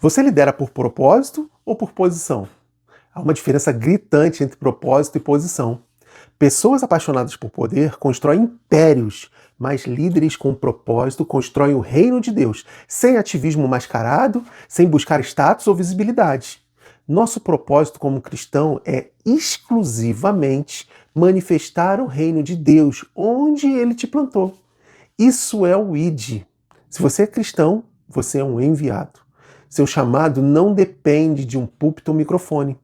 Você lidera por propósito ou por posição? Há uma diferença gritante entre propósito e posição. Pessoas apaixonadas por poder constroem impérios, mas líderes com propósito constroem o reino de Deus, sem ativismo mascarado, sem buscar status ou visibilidade. Nosso propósito como cristão é exclusivamente manifestar o reino de Deus onde ele te plantou. Isso é o ID. Se você é cristão, você é um enviado. Seu chamado não depende de um púlpito ou microfone.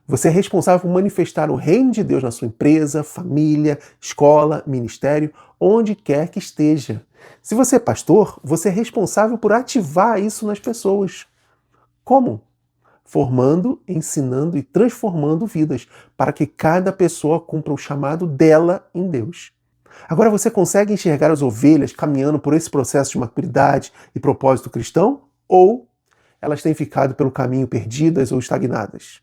Você é responsável por manifestar o reino de Deus na sua empresa, família, escola, ministério, onde quer que esteja. Se você é pastor, você é responsável por ativar isso nas pessoas. Como? Formando, ensinando e transformando vidas, para que cada pessoa cumpra o chamado dela em Deus. Agora você consegue enxergar as ovelhas caminhando por esse processo de maturidade e propósito cristão? Ou elas têm ficado pelo caminho perdidas ou estagnadas?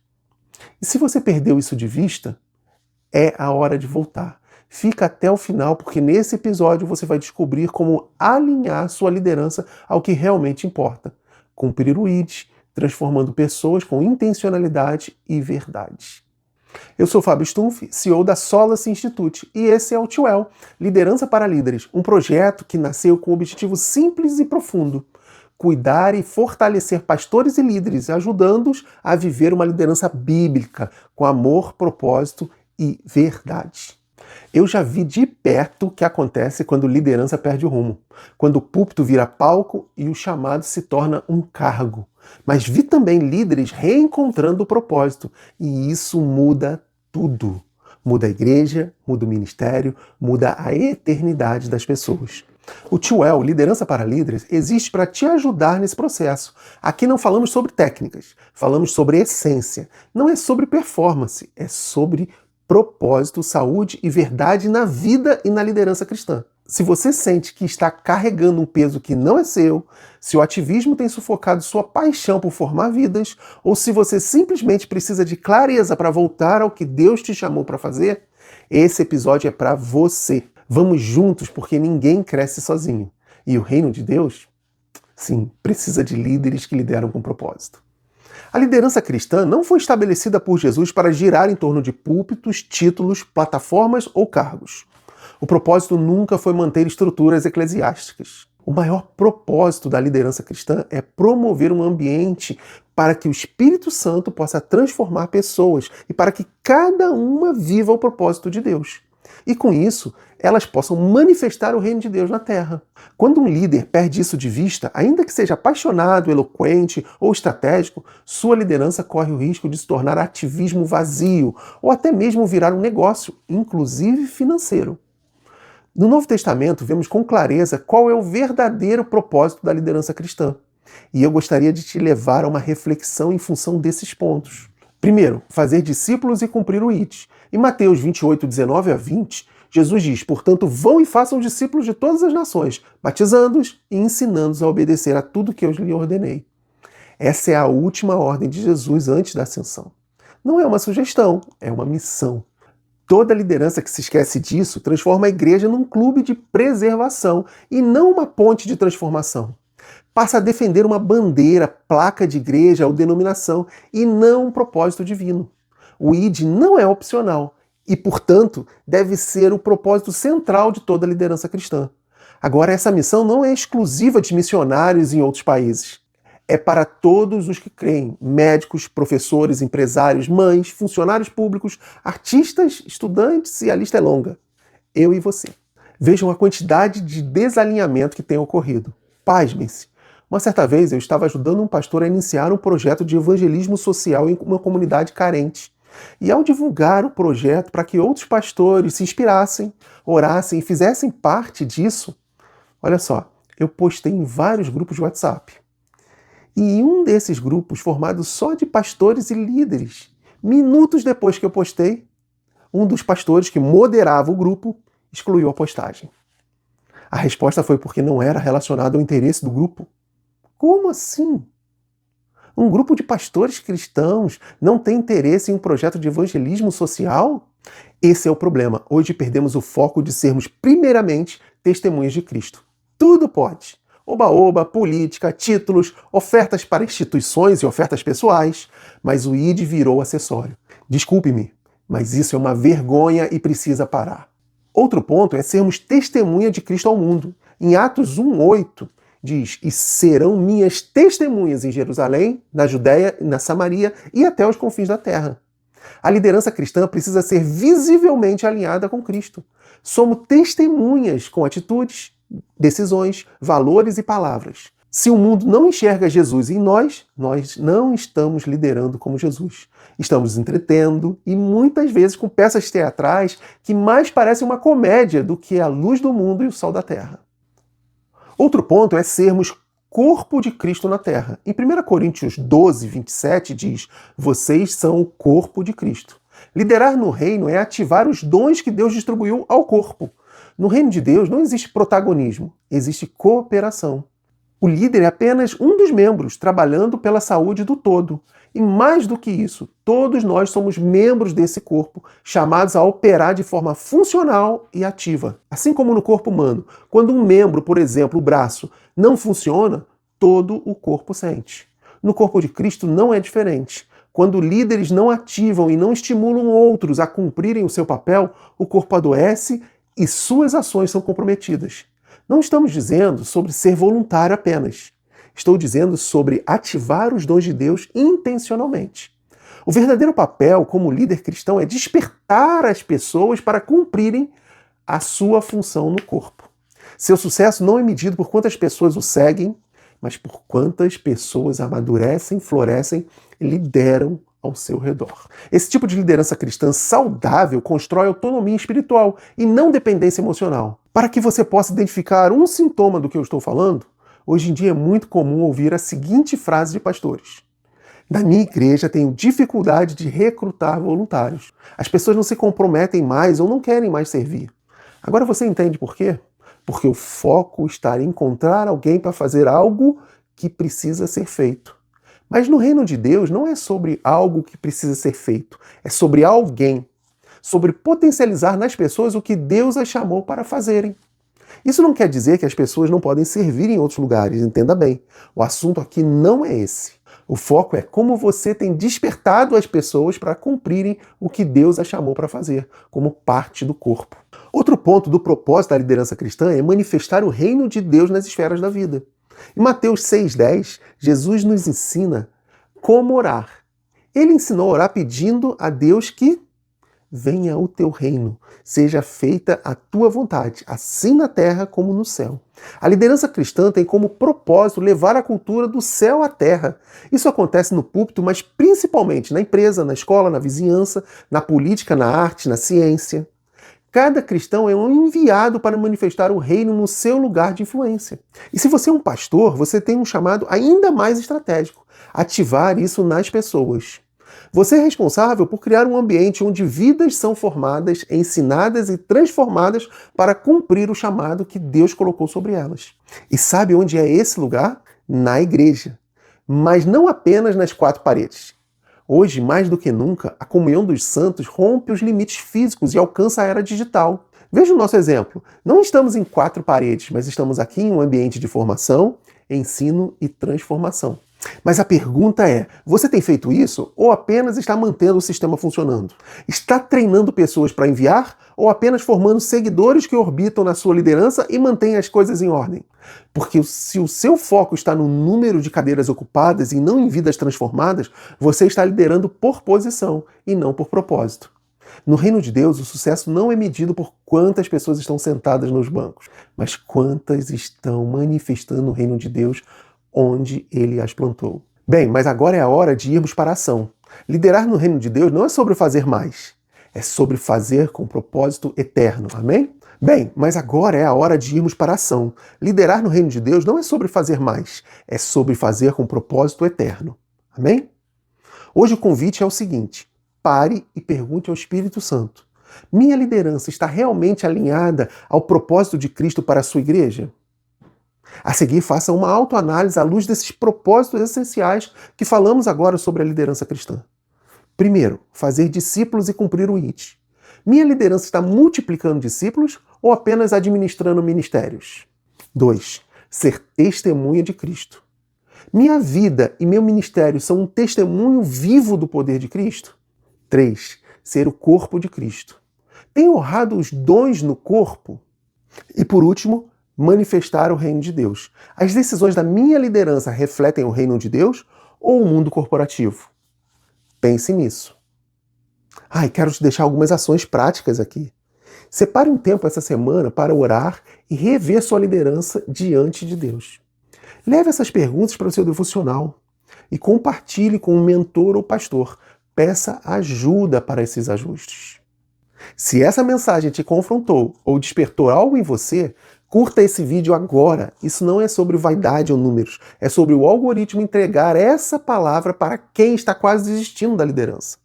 E se você perdeu isso de vista, é a hora de voltar. Fica até o final, porque nesse episódio você vai descobrir como alinhar sua liderança ao que realmente importa. Cumprir o ID, transformando pessoas com intencionalidade e verdade. Eu sou Fábio Stumpf, CEO da Solace Institute, e esse é o T-Well, Liderança para Líderes, um projeto que nasceu com um objetivo simples e profundo: cuidar e fortalecer pastores e líderes, ajudando-os a viver uma liderança bíblica, com amor, propósito e verdade. Eu já vi de perto o que acontece quando liderança perde o rumo, quando o púlpito vira palco e o chamado se torna um cargo. Mas vi também líderes reencontrando o propósito, e isso muda tudo. Muda a igreja, muda o ministério, muda a eternidade das pessoas. O T-Well, Liderança para Líderes, existe para te ajudar nesse processo. Aqui não falamos sobre técnicas, falamos sobre essência. Não é sobre performance, é sobre propósito, saúde e verdade na vida e na liderança cristã. Se você sente que está carregando um peso que não é seu, se o ativismo tem sufocado sua paixão por formar vidas, ou se você simplesmente precisa de clareza para voltar ao que Deus te chamou para fazer, esse episódio é para você. Vamos juntos, porque ninguém cresce sozinho. E o reino de Deus, sim, precisa de líderes que lideram com propósito. A liderança cristã não foi estabelecida por Jesus para girar em torno de púlpitos, títulos, plataformas ou cargos. O propósito nunca foi manter estruturas eclesiásticas. O maior propósito da liderança cristã é promover um ambiente para que o Espírito Santo possa transformar pessoas e para que cada uma viva o propósito de Deus. E com isso, elas possam manifestar o reino de Deus na terra. Quando um líder perde isso de vista, ainda que seja apaixonado, eloquente ou estratégico, sua liderança corre o risco de se tornar ativismo vazio ou até mesmo virar um negócio, inclusive financeiro. No Novo Testamento, vemos com clareza qual é o verdadeiro propósito da liderança cristã. E eu gostaria de te levar a uma reflexão em função desses pontos. Primeiro, fazer discípulos e cumprir o ID. Em Mateus 28, 19 a 20, Jesus diz: portanto, vão e façam discípulos de todas as nações, batizando-os e ensinando-os a obedecer a tudo que eu lhe ordenei. Essa é a última ordem de Jesus antes da ascensão. Não é uma sugestão, é uma missão. Toda liderança que se esquece disso transforma a igreja num clube de preservação e não uma ponte de transformação. Passa a defender uma bandeira, placa de igreja ou denominação e não um propósito divino. O ID não é opcional e, portanto, deve ser o propósito central de toda liderança cristã. Agora, essa missão não é exclusiva de missionários em outros países. É para todos os que creem: médicos, professores, empresários, mães, funcionários públicos, artistas, estudantes, e a lista é longa. Eu e você. Vejam a quantidade de desalinhamento que tem ocorrido. Pasmem-se. Uma certa vez eu estava ajudando um pastor a iniciar um projeto de evangelismo social em uma comunidade carente. E ao divulgar o projeto para que outros pastores se inspirassem, orassem e fizessem parte disso, olha só, eu postei em vários grupos de WhatsApp. E em um desses grupos, formado só de pastores e líderes, minutos depois que eu postei, um dos pastores que moderava o grupo excluiu a postagem. A resposta foi porque não era relacionado ao interesse do grupo. Como assim? Um grupo de pastores cristãos não tem interesse em um projeto de evangelismo social? Esse é o problema. Hoje perdemos o foco de sermos primeiramente testemunhas de Cristo. Tudo pode. oba-oba, política, títulos, ofertas para instituições e ofertas pessoais, mas o ID virou acessório. Desculpe-me, mas isso é uma vergonha e precisa parar. Outro ponto é sermos testemunha de Cristo ao mundo. Em Atos 1:8 diz: "E serão minhas testemunhas em Jerusalém, na Judéia, na Samaria e até os confins da terra." A liderança cristã precisa ser visivelmente alinhada com Cristo. Somos testemunhas com atitudes, decisões, valores e palavras. Se o mundo não enxerga Jesus em nós, nós não estamos liderando como Jesus. Estamos nos entretendo e muitas vezes com peças teatrais que mais parecem uma comédia do que a luz do mundo e o sol da terra. Outro ponto é sermos corpo de Cristo na terra. Em 1 Coríntios 12:27 diz: "Vocês são o corpo de Cristo." Liderar no reino é ativar os dons que Deus distribuiu ao corpo. No reino de Deus não existe protagonismo, existe cooperação. O líder é apenas um dos membros, trabalhando pela saúde do todo. E mais do que isso, todos nós somos membros desse corpo, chamados a operar de forma funcional e ativa. Assim como no corpo humano, quando um membro, por exemplo, o braço, não funciona, todo o corpo sente. No corpo de Cristo não é diferente. Quando líderes não ativam e não estimulam outros a cumprirem o seu papel, o corpo adoece e suas ações são comprometidas. Não estamos dizendo sobre ser voluntário apenas. Estou dizendo sobre ativar os dons de Deus intencionalmente. O verdadeiro papel como líder cristão é despertar as pessoas para cumprirem a sua função no corpo. Seu sucesso não é medido por quantas pessoas o seguem, mas por quantas pessoas amadurecem, florescem e lideram ao seu redor. Esse tipo de liderança cristã saudável constrói autonomia espiritual e não dependência emocional. Para que você possa identificar um sintoma do que eu estou falando, hoje em dia é muito comum ouvir a seguinte frase de pastores: "Na minha igreja tenho dificuldade de recrutar voluntários. As pessoas não se comprometem mais ou não querem mais servir." Agora você entende por quê? Porque o foco está em encontrar alguém para fazer algo que precisa ser feito. Mas no reino de Deus não é sobre algo que precisa ser feito, é sobre alguém, sobre potencializar nas pessoas o que Deus as chamou para fazerem. Isso não quer dizer que as pessoas não podem servir em outros lugares, entenda bem. O assunto aqui não é esse. O foco é como você tem despertado as pessoas para cumprirem o que Deus as chamou para fazer, como parte do corpo. Outro ponto do propósito da liderança cristã é manifestar o reino de Deus nas esferas da vida. Em Mateus 6:10, Jesus nos ensina como orar. Ele ensinou a orar pedindo a Deus que venha o teu reino, seja feita a tua vontade, assim na terra como no céu. A liderança cristã tem como propósito levar a cultura do céu à terra. Isso acontece no púlpito, mas principalmente na empresa, na escola, na vizinhança, na política, na arte, na ciência. Cada cristão é um enviado para manifestar o reino no seu lugar de influência. E se você é um pastor, você tem um chamado ainda mais estratégico: ativar isso nas pessoas. Você é responsável por criar um ambiente onde vidas são formadas, ensinadas e transformadas para cumprir o chamado que Deus colocou sobre elas. E sabe onde é esse lugar? Na igreja. Mas não apenas nas quatro paredes. Hoje, mais do que nunca, a comunhão dos santos rompe os limites físicos e alcança a era digital. Veja o nosso exemplo. Não estamos em quatro paredes, mas estamos aqui em um ambiente de formação, ensino e transformação. Mas a pergunta é, você tem feito isso ou apenas está mantendo o sistema funcionando? Está treinando pessoas para enviar ou apenas formando seguidores que orbitam na sua liderança e mantêm as coisas em ordem? Porque se o seu foco está no número de cadeiras ocupadas e não em vidas transformadas, você está liderando por posição e não por propósito. No reino de Deus, o sucesso não é medido por quantas pessoas estão sentadas nos bancos, mas quantas estão manifestando o reino de Deus onde ele as plantou. Bem, mas agora é a hora de irmos para a ação. Liderar no reino de Deus não é sobre fazer mais, é sobre fazer com propósito eterno, amém? Bem, mas agora é a hora de irmos para a ação. Liderar no reino de Deus não é sobre fazer mais, é sobre fazer com propósito eterno, amém? Hoje o convite é o seguinte: pare e pergunte ao Espírito Santo: minha liderança está realmente alinhada ao propósito de Cristo para a sua igreja? A seguir, faça uma autoanálise à luz desses propósitos essenciais que falamos agora sobre a liderança cristã. Primeiro, fazer discípulos e cumprir o IT. Minha liderança está multiplicando discípulos ou apenas administrando ministérios? 2. ser testemunha de Cristo. Minha vida e meu ministério são um testemunho vivo do poder de Cristo? 3. Ser o corpo de Cristo. Tenho honrado os dons no corpo? E por último, manifestar o reino de Deus. As decisões da minha liderança refletem o reino de Deus ou o mundo corporativo? Pense nisso. E quero te deixar algumas ações práticas aqui. Separe um tempo essa semana para orar e rever sua liderança diante de Deus. Leve essas perguntas para o seu devocional e compartilhe com um mentor ou pastor. Peça ajuda para esses ajustes. Se essa mensagem te confrontou ou despertou algo em você, curta esse vídeo agora. Isso não é sobre vaidade ou números, é sobre o algoritmo entregar essa palavra para quem está quase desistindo da liderança.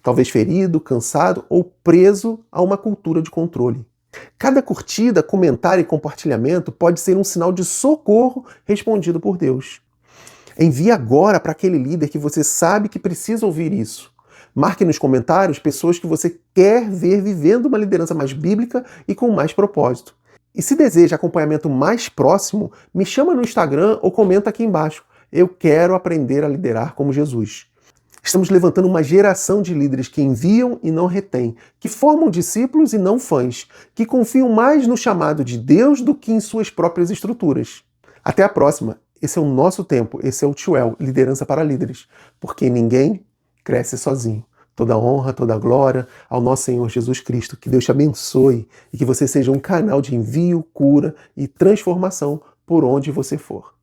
Talvez ferido, cansado ou preso a uma cultura de controle. Cada curtida, comentário e compartilhamento pode ser um sinal de socorro respondido por Deus. Envie agora para aquele líder que você sabe que precisa ouvir isso. Marque nos comentários pessoas que você quer ver vivendo uma liderança mais bíblica e com mais propósito. E se deseja acompanhamento mais próximo, me chama no Instagram ou comenta aqui embaixo. Eu quero aprender a liderar como Jesus. Estamos levantando uma geração de líderes que enviam e não retêm, que formam discípulos e não fãs, que confiam mais no chamado de Deus do que em suas próprias estruturas. Até a próxima. Esse é o nosso tempo, esse é o Tchuel, Liderança para Líderes, porque ninguém cresce sozinho. Toda honra, toda glória ao nosso Senhor Jesus Cristo. Que Deus te abençoe e que você seja um canal de envio, cura e transformação por onde você for.